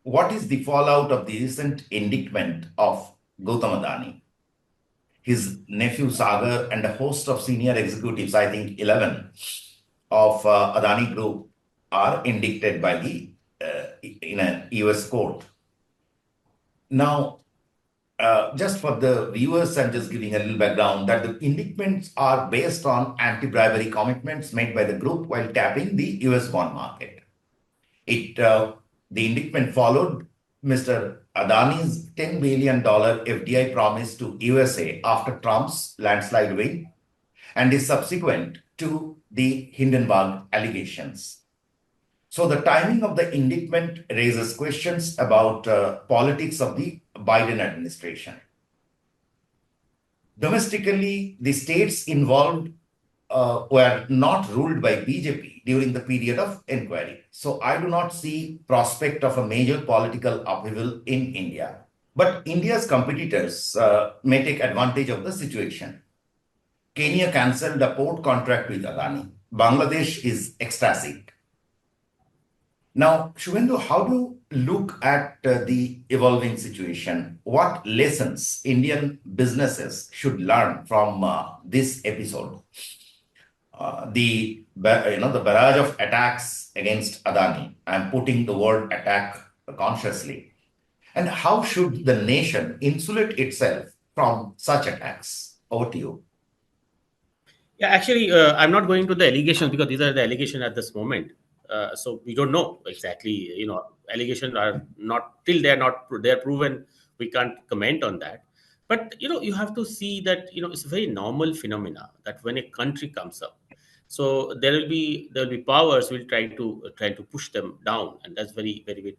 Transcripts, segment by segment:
what is the fallout of the recent indictment of Gautam Adani? His nephew Sagar and a host of senior executives, I think 11 of Adani Group, are indicted by the in a US court. Now, just for the viewers, I'm just giving a little background that the indictments are based on anti-bribery commitments made by the group while tapping the US bond market. The indictment followed Mr. Adani's $10 billion FDI promise to USA after Trump's landslide win and is subsequent to the Hindenburg allegations. So the timing of the indictment raises questions about politics of the Biden administration. Domestically, the states involved were not ruled by BJP during the period of inquiry. So I do not see prospect of a major political upheaval in India. But India's competitors may take advantage of the situation. Kenya cancelled a port contract with Adani. Bangladesh is ecstatic. Now, Subhendu, how do you look at the evolving situation? What lessons Indian businesses should learn from this episode? The barrage of attacks against Adani. I'm putting the word attack consciously. And how should the nation insulate itself from such attacks? Over to you. Yeah, actually, I'm not going to the allegations because these are the allegations at this moment. So we don't know exactly. Allegations are not till they're proven. We can't comment on that. But you have to see that it's a very normal phenomena that when a country comes up, so there will be powers will try to push them down, and that's very very.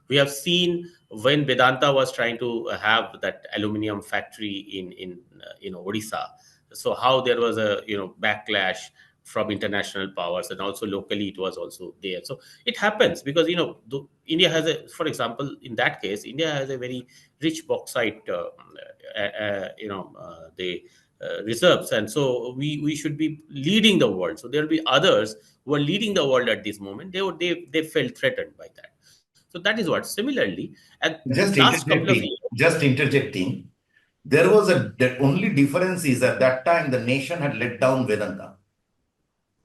We have seen when Vedanta was trying to have that aluminium factory in Odisha. So how there was a backlash from international powers, and also locally it was also there. So it happens because India has for example, in that case, India has a very rich bauxite the reserves, and so we should be leading the world. So there will be others who are leading the world at this moment. They felt threatened by that. So that is what. Similarly, at last couple of years, Just interjecting. There was the only difference is at that time the nation had let down Vedanta.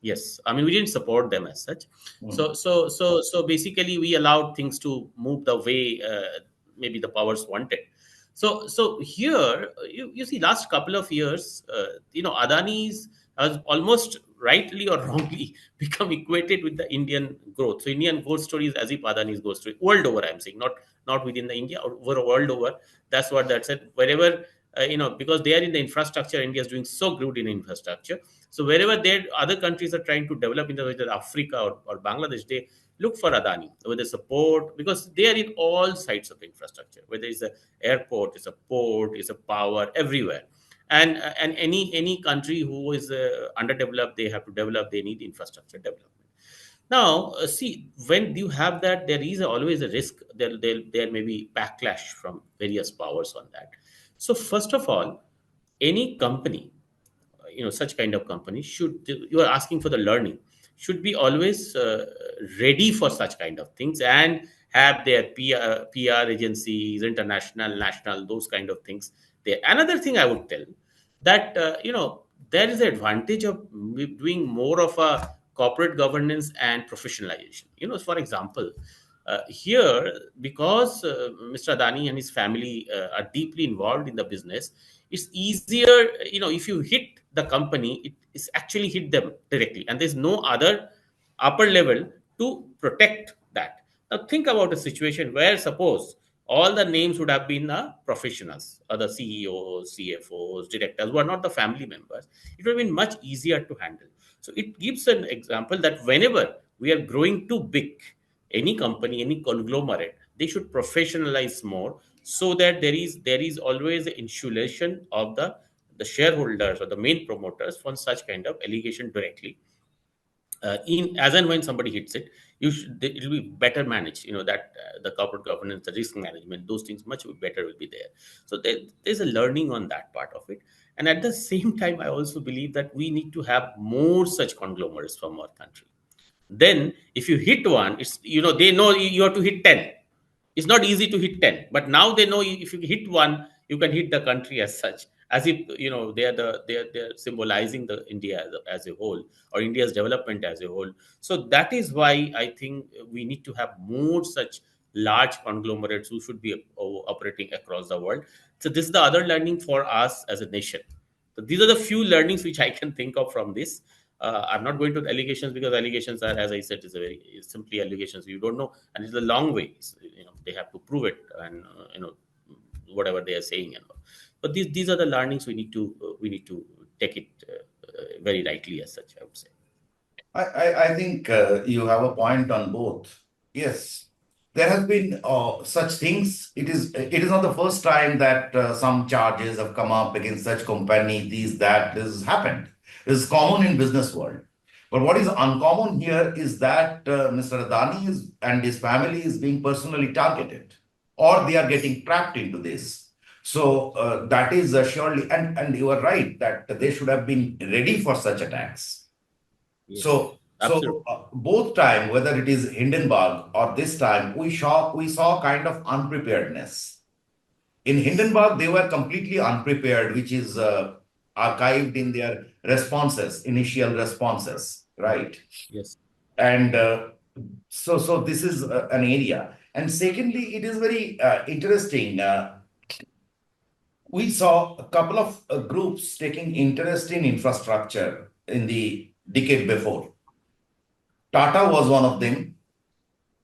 Yes, I mean we didn't support them as such. So basically we allowed things to move the way maybe the powers wanted. So here you see last couple of years, Adani's has almost rightly or wrongly become equated with the Indian growth. So Indian growth story is as if Adani's growth story world over. I'm saying not within the India or world over. That's what that said. Wherever because they are in the infrastructure, India is doing so good in infrastructure. So wherever other countries are trying to develop in the Africa or Bangladesh, they look for Adani with the support because they are in all sides of infrastructure. Whether it's an airport, it's a port, it's a power everywhere. And any country who is underdeveloped, they have to develop. They need infrastructure development. Now, see, when you have that, there is always a risk. There may be backlash from various powers on that. So first of all, any company, such kind of company you are asking for the learning, should be always ready for such kind of things and have their PR agencies, international, national, those kind of things there. Another thing I would tell that, there is an advantage of doing more of a corporate governance and professionalization. For example, here, because Mr. Adani and his family are deeply involved in the business, it's easier, if you hit the company, it is actually hit them directly, and there's no other upper level to protect that. Now, think about a situation where, suppose, all the names would have been the professionals, or the CEOs, CFOs, directors, who are not the family members. It would have been much easier to handle. So, it gives an example that whenever we are growing too big, any company, any conglomerate, they should professionalize more so that there is always an insulation of the shareholders or the main promoters from such kind of allegation directly. In as and when somebody hits it, it will be better managed. That the corporate governance, the risk management, those things much better will be there. So there's a learning on that part of it. And at the same time, I also believe that we need to have more such conglomerates from our country. Then if you hit one, it's they know you have to hit 10. It's not easy to hit 10, but now they know if you hit one, you can hit the country as such. As if they're symbolizing the India as a whole, or India's development as a whole. So that is why I think we need to have more such large conglomerates who should be operating across the world. So this is the other learning for us as a nation. So these are the few learnings which I can think of from this. I'm not going to the allegations, because allegations are, as I said, is a very is simply allegations. You don't know, and it's a long way. They have to prove it, and whatever they are saying and all. But these are the learnings we need to take it very lightly as such, I would say. I think you have a point on both. Yes, there has been such things. It is not the first time that some charges have come up against such company. This has happened. This is common in business world. But what is uncommon here is that Mr. Adani and his family is being personally targeted, or they are getting trapped into this. So that is surely, and you are right that they should have been ready for such attacks. Yes, So absolutely. both time, whether it is Hindenburg or this time, we saw kind of unpreparedness. In Hindenburg, they were completely unprepared, which is archived in their responses, initial responses, right? Yes, And so this is an area. And secondly, it is very interesting. We saw a couple of groups taking interest in infrastructure in the decade before. Tata was one of them.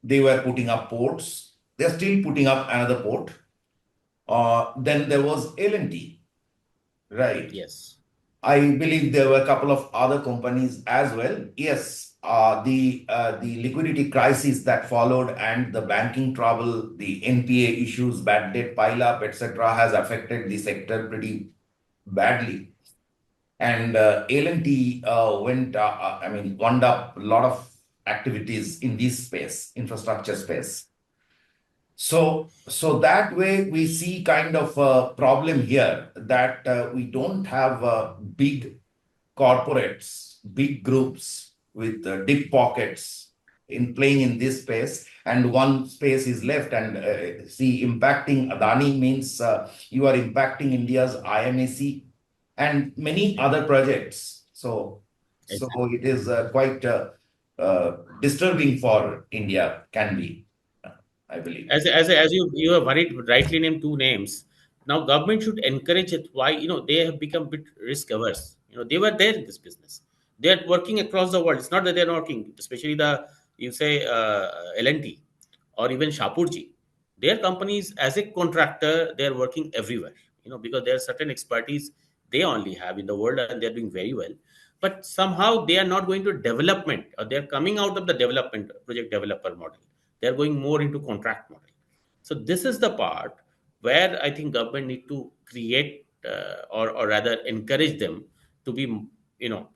They were putting up ports. They're still putting up another port. Then there was L&T, right? yes, I believe there were a couple of other companies as well. Yes, the liquidity crisis that followed and the banking trouble, the NPA issues, bad debt pile up, etc., has affected the sector pretty badly. And L&T wound up a lot of activities in this space, infrastructure space. So that way we see kind of a problem here that we don't have big corporates, big groups with deep pockets in playing in this space, and one space is left. And see, impacting Adani means you are impacting India's IMAC and many yes, other projects. So exactly. it is quite disturbing for India, can be, I believe. As you have rightly named two names. Now government should encourage it. Why? They have become a bit risk averse. They were there in this business. They are working across the world. It's not that they're not working, especially the, you say, L&T or even Shapurji. Their companies, as a contractor, they are working everywhere. Because there are certain expertise they only have in the world, and they're doing very well. But somehow they are not going to development, or they're coming out of the development project developer model. They're going more into contract model. So this is the part where I think government need to create, or rather encourage them to be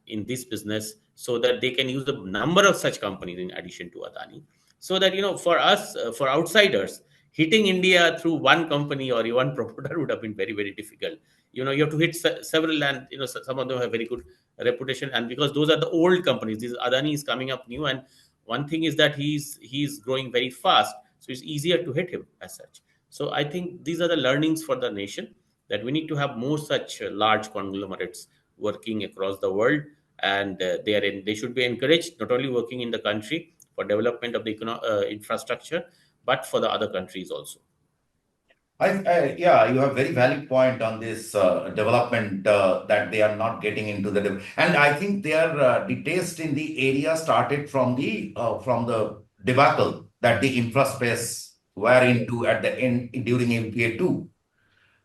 in this business, so that they can use the number of such companies in addition to Adani, so that for us, for outsiders, hitting India through one company or one promoter would have been very, very difficult. You have to hit several, and some of them have very good reputation, and because those are the old companies, this Adani is coming up new, and one thing is that he's growing very fast, so it's easier to hit him as such. So I think these are the learnings for the nation, that we need to have more such large conglomerates working across the world, and they should be encouraged, not only working in the country for development of the infrastructure, but for the other countries also. Yeah, you have very valid point on this development that they are not getting into and I think the taste in the area started from the debacle that the infraspace were Yes. into at the end during MPA two.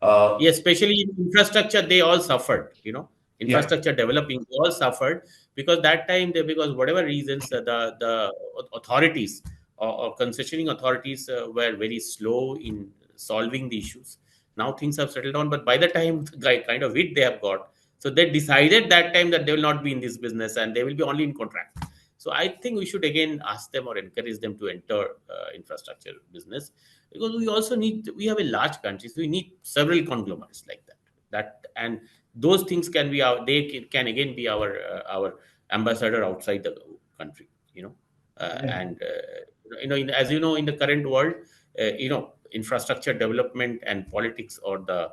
Uh, Yes, especially in infrastructure, they all suffered. yeah, Infrastructure developing, they all suffered, because that time, because whatever reasons, the authorities, or concessioning authorities, were very slow in solving the issues. Now things have settled down, but by the time the kind of hit they have got, so they decided that time that they will not be in this business, and they will be only in contract. So I think we should again ask them or encourage them to enter infrastructure business, because we have a large country, so we need several conglomerates like and those things can be can again be our ambassador outside the country. And as you know, in the current world, infrastructure development and politics, or the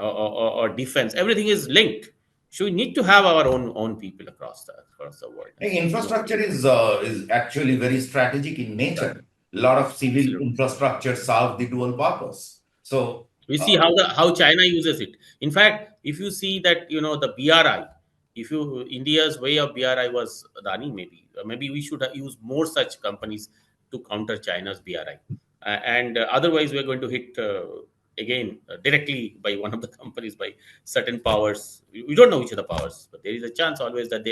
or defense, everything is linked. So we need to have our own people across the world. Infrastructure is actually very strategic in nature. A lot of civil Absolutely. infrastructure serve the dual purpose. So, We see how China uses it. In fact, if you see that, the BRI, if you India's way of BRI was Adani, maybe we should use more such companies to counter China's BRI, and otherwise we're going to hit again directly by one of the companies, by certain powers. We don't know which are the powers, but there is a chance always that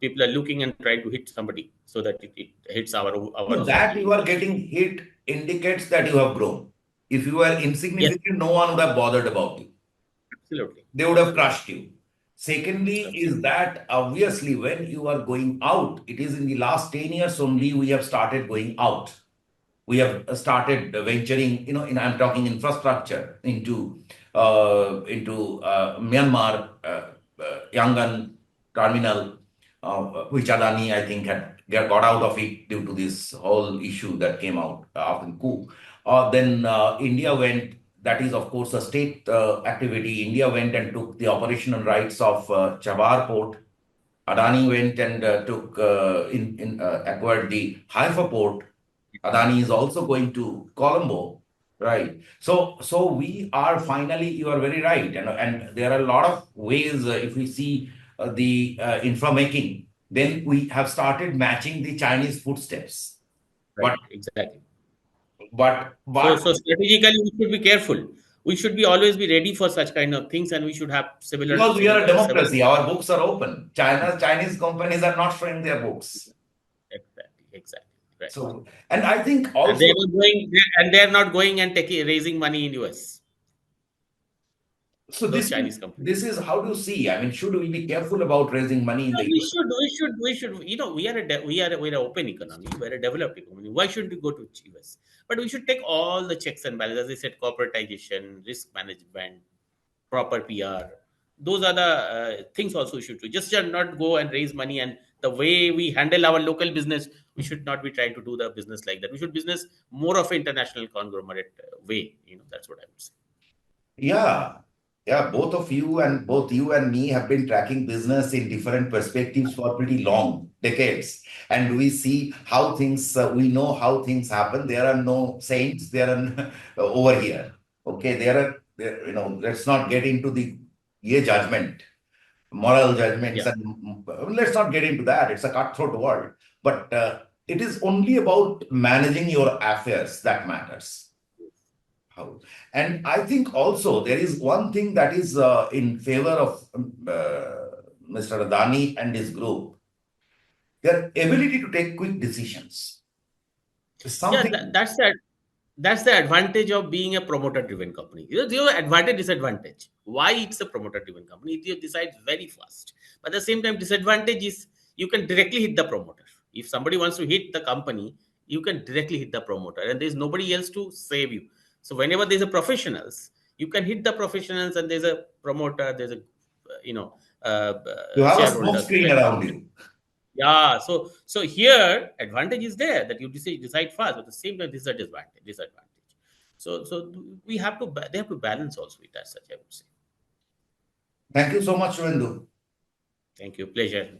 people are looking and trying to hit somebody so that it hits our no, that you society. are getting hit indicates that you have grown. If you were Yes, insignificant, no one would have bothered about you. absolutely, They would have absolutely, crushed you. Secondly, is absolutely. that obviously when you are going out, it is in the last 10 years only we have started going out. We have started venturing, I'm talking infrastructure into Myanmar, Yangon terminal, which Adani, I think, had got out of it due to this whole issue that came out after the coup. Then India went, that is, of course, a state activity. India went and took the operational rights of Chabar port. Adani went and acquired the Haifa port. Adani is also going to Colombo, right? So we are finally. You are very right, and there are a lot of ways. If we see the infra making, then we have started matching the Chinese footsteps. But Right, exactly. but So, but so strategically, we should be careful. We should be always be ready for such kind of things, and we should have because we are a several. democracy, our books are open. Chinese companies are not showing their books. Exactly, exactly, right. So, and I think And they also. are not going, and they are not going and taking raising money in US. So Those this is Chinese companies. this is how to see. I mean, should we be careful about raising money in No, the we US? should, we should, we should. We're an open economy. We're a developed economy. Why should we go to US? But we should take all the checks and balances. As I said, corporatization, risk management, proper PR. Those are the things also we should do. Just should not go and raise money. And the way we handle our local business, we should not be trying to do the business like that. We should business more of an international conglomerate way. That's what I would say. Yeah, yeah. Both you and me have been tracking business in different perspectives for pretty long decades, and we see how things. We know how things happen. There are no saints. There are over here. Okay, let's not get into the judgment, moral judgments, Yeah. and let's not get into that. It's a cutthroat world, but it is only about managing your affairs that matters. How? And I think also there is one thing that is in favor of Mr. Adani and his group, their ability to take quick decisions is Yeah, something. that's the advantage of being a promoter driven company. Your advantage, disadvantage. Why it's a promoter driven company? It decides very fast. But at the same time, disadvantage is you can directly hit the promoter. If somebody wants to hit the company, you can directly hit the promoter, and there's nobody else to save you. So whenever there's a professionals, you can hit the professionals, and there's a promoter, there's a You have a smoke shareholder. screen around you. Yeah, so here advantage is there that you decide fast, but at the same time this is a disadvantage. So we have to they have to balance also it as such, I would say. Thank you so much, Subhendu. Thank you, pleasure.